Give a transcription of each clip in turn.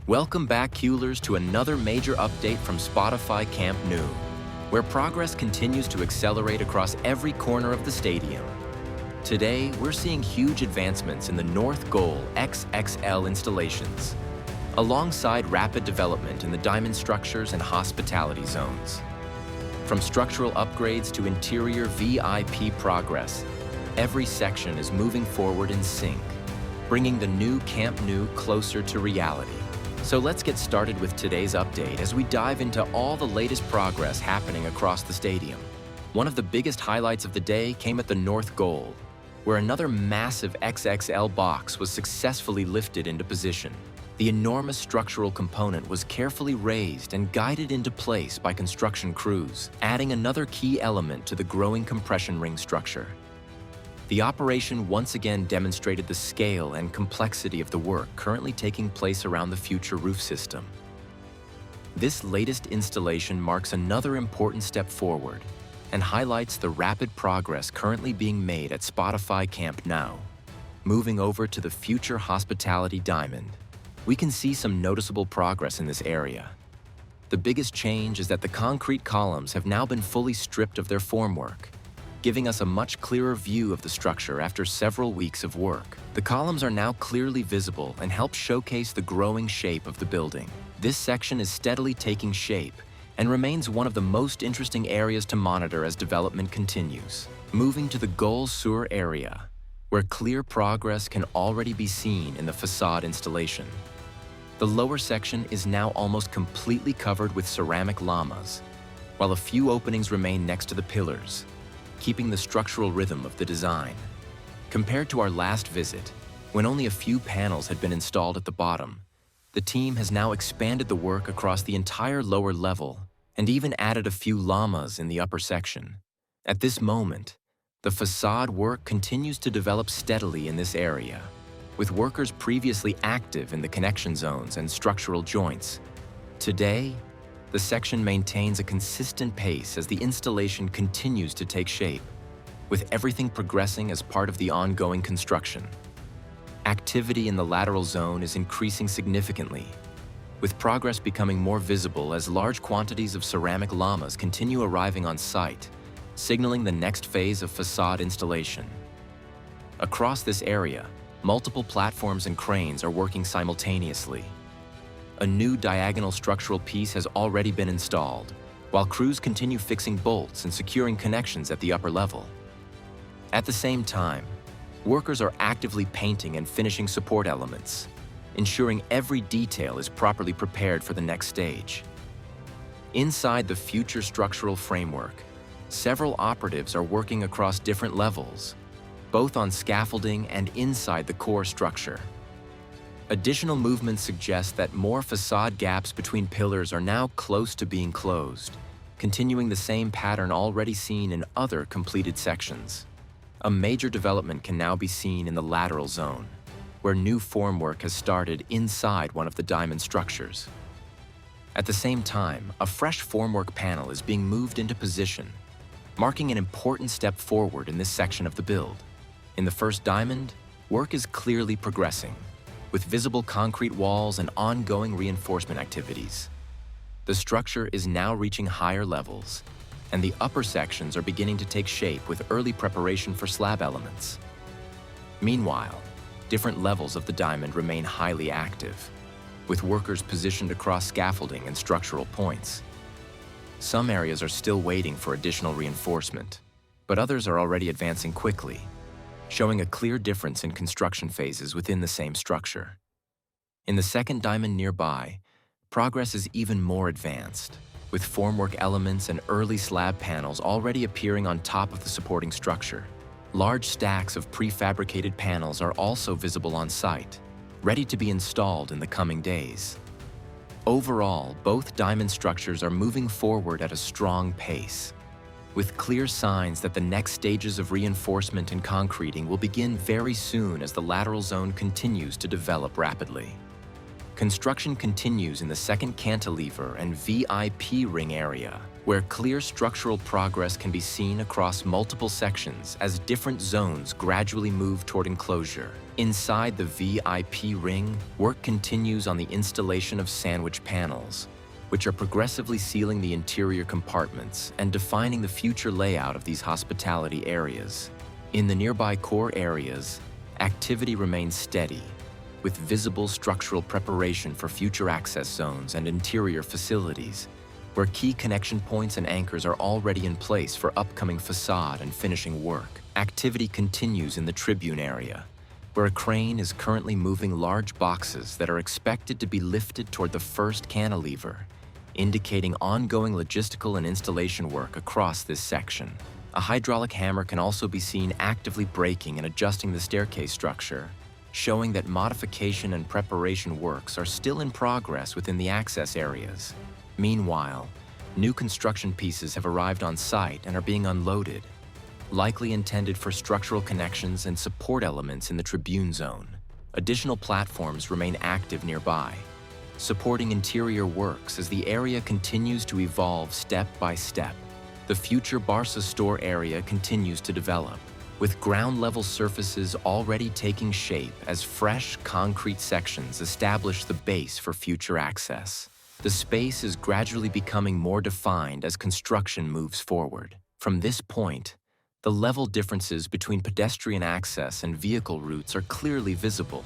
Welcome back, Culers, to another major update from Spotify Camp Nou, where progress continues to accelerate across every corner of the stadium. Today, we're seeing huge advancements in the North Goal XXL installations, alongside rapid development in the diamond structures and hospitality zones. From structural upgrades to interior VIP progress, every section is moving forward in sync, bringing the new Camp Nou closer to reality. So let's get started with today's update as we dive into all the latest progress happening across the stadium. One of the biggest highlights of the day came at the North Goal, where another massive XXL box was successfully lifted into position. The enormous structural component was carefully raised and guided into place by construction crews, adding another key element to the growing compression ring structure. The operation once again demonstrated the scale and complexity of the work currently taking place around the future roof system. This latest installation marks another important step forward and highlights the rapid progress currently being made at Spotify Camp Nou. Moving over to the future hospitality diamond, we can see some noticeable progress in this area. The biggest change is that the concrete columns have now been fully stripped of their formwork, giving us a much clearer view of the structure after several weeks of work. The columns are now clearly visible and help showcase the growing shape of the building. This section is steadily taking shape and remains one of the most interesting areas to monitor as development continues. Moving to the Gol Norte area, where clear progress can already be seen in the facade installation. The lower section is now almost completely covered with ceramic Lamas, while a few openings remain next to the pillars, keeping the structural rhythm of the design. Compared to our last visit, when only a few panels had been installed at the bottom, the team has now expanded the work across the entire lower level and even added a few Lamas in the upper section. At this moment, the facade work continues to develop steadily in this area, with workers previously active in the connection zones and structural joints. Today, the section maintains a consistent pace as the installation continues to take shape, with everything progressing as part of the ongoing construction. Activity in the lateral zone is increasing significantly, with progress becoming more visible as large quantities of ceramic Lamas continue arriving on site, signaling the next phase of facade installation. Across this area, multiple platforms and cranes are working simultaneously. A new diagonal structural piece has already been installed, while crews continue fixing bolts and securing connections at the upper level. At the same time, workers are actively painting and finishing support elements, ensuring every detail is properly prepared for the next stage. Inside the future structural framework, several operatives are working across different levels, both on scaffolding and inside the core structure. Additional movements suggest that more facade gaps between pillars are now close to being closed, continuing the same pattern already seen in other completed sections. A major development can now be seen in the lateral zone, where new formwork has started inside one of the diamond structures. At the same time, a fresh formwork panel is being moved into position, marking an important step forward in this section of the build. In the first diamond, work is clearly progressing, with visible concrete walls and ongoing reinforcement activities. The structure is now reaching higher levels, and the upper sections are beginning to take shape with early preparation for slab elements. Meanwhile, different levels of the diamond remain highly active, with workers positioned across scaffolding and structural points. Some areas are still waiting for additional reinforcement, but others are already advancing quickly, showing a clear difference in construction phases within the same structure. In the second diamond nearby, progress is even more advanced, with formwork elements and early slab panels already appearing on top of the supporting structure. Large stacks of prefabricated panels are also visible on site, ready to be installed in the coming days. Overall, both diamond structures are moving forward at a strong pace, with clear signs that the next stages of reinforcement and concreting will begin very soon as the lateral zone continues to develop rapidly. Construction continues in the second cantilever and VIP ring area, where clear structural progress can be seen across multiple sections as different zones gradually move toward enclosure. Inside the VIP ring, work continues on the installation of sandwich panels, which are progressively sealing the interior compartments and defining the future layout of these hospitality areas. In the nearby core areas, activity remains steady, with visible structural preparation for future access zones and interior facilities, where key connection points and anchors are already in place for upcoming facade and finishing work. Activity continues in the Tribune area, where a crane is currently moving large boxes that are expected to be lifted toward the first cantilever, indicating ongoing logistical and installation work across this section. A hydraulic hammer can also be seen actively braking and adjusting the staircase structure, showing that modification and preparation works are still in progress within the access areas. Meanwhile, new construction pieces have arrived on site and are being unloaded, likely intended for structural connections and support elements in the Tribune zone. Additional platforms remain active nearby, supporting interior works as the area continues to evolve step by step. The future Barça store area continues to develop, with ground-level surfaces already taking shape as fresh concrete sections establish the base for future access. The space is gradually becoming more defined as construction moves forward. From this point, the level differences between pedestrian access and vehicle routes are clearly visible,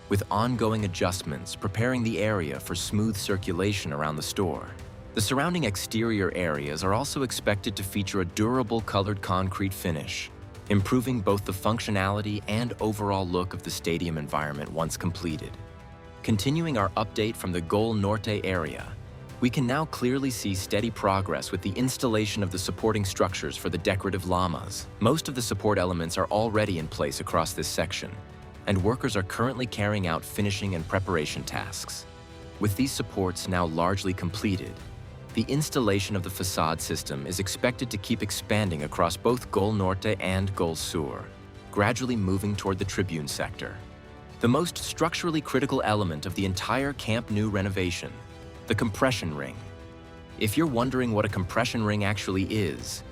with ongoing adjustments preparing the area for smooth circulation around the store. The surrounding exterior areas are also expected to feature a durable colored concrete finish, improving both the functionality and overall look of the stadium environment once completed. Continuing our update from the Gol Norte area, we can now clearly see steady progress with the installation of the supporting structures for the decorative Lamas. Most of the support elements are already in place across this section, and workers are currently carrying out finishing and preparation tasks. With these supports now largely completed, the installation of the facade system is expected to keep expanding across both Gol Norte and Gol Sur, gradually moving toward the Tribune sector. The most structurally critical element of the entire Camp Nou renovation, the compression ring. If you're wondering what a compression ring actually is,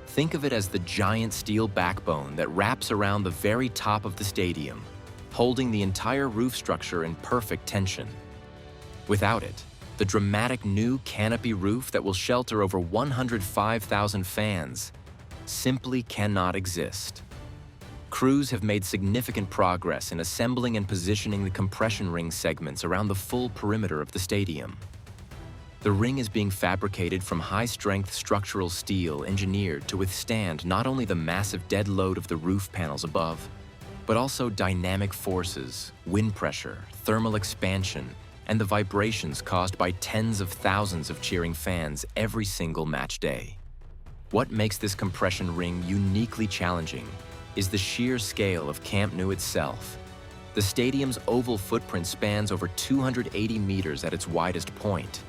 think of it as the giant steel backbone that wraps around the very top of the stadium, holding the entire roof structure in perfect tension. Without it, the dramatic new canopy roof that will shelter over 105,000 fans simply cannot exist. Crews have made significant progress in assembling and positioning the compression ring segments around the full perimeter of the stadium. The ring is being fabricated from high-strength structural steel engineered to withstand not only the massive dead load of the roof panels above, but also dynamic forces, wind pressure, thermal expansion, and the vibrations caused by tens of thousands of cheering fans every single match day. What makes this compression ring uniquely challenging is the sheer scale of Camp Nou itself. The stadium's oval footprint spans over 280 meters at its widest point,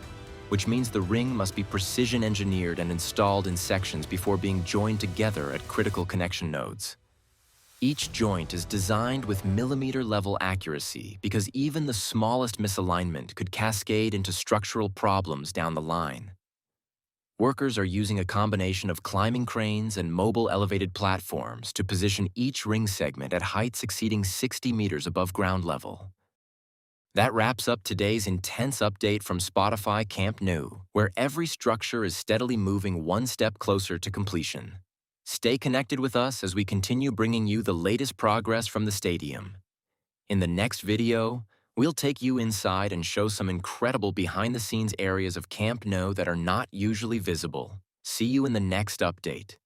which means the ring must be precision engineered and installed in sections before being joined together at critical connection nodes. Each joint is designed with millimeter-level accuracy because even the smallest misalignment could cascade into structural problems down the line. Workers are using a combination of climbing cranes and mobile elevated platforms to position each ring segment at heights exceeding 60 meters above ground level. That wraps up today's intense update from Spotify Camp Nou, where every structure is steadily moving one step closer to completion. Stay connected with us as we continue bringing you the latest progress from the stadium. In the next video, we'll take you inside and show some incredible behind-the-scenes areas of Camp Nou that are not usually visible. See you in the next update.